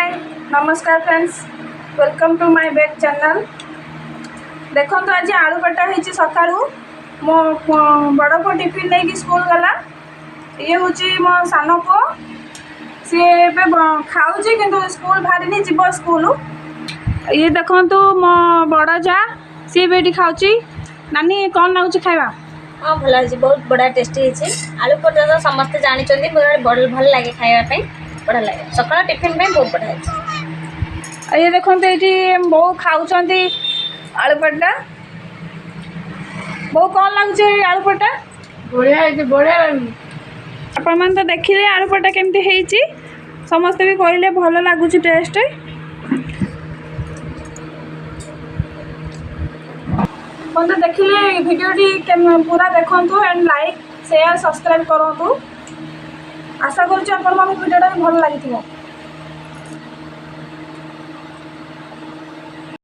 हाय नमस्कार friends welcome to my back channel. देखो तो आज आलू पटा होती सका मो बड़ पु टिफिन नहीं स्कूल गला। ये हूँ मो सान पु सी खाऊँ कि स्कूल बाहरी जीव स्कूल। ये देखो मो बड़ जा सी भी खाऊँ। नानी कौन लगुच खावा? हाँ भल है, बहुत बड़ा टेस्टी है। आलू पटा तो समस्ते जानते भल लगे खावाई बढ़िया लगे सकाल टिफिन में बहुत बढ़िया है। ये देखो ये बो खाऊँ आलू पटा। बो कौन लगुच आलू पटा? बढ़िया है, बढ़िया। आपण मैंने तो देखिले आलू पटा केमती है समस्ते भी कहले भल लगुच टेस्ट। तो देखिले वीडियोटी पूरा देखु एंड लाइक शेयर सब्सक्राइब करूँ। आशा करूँ वीडियोटा भी भल लगी।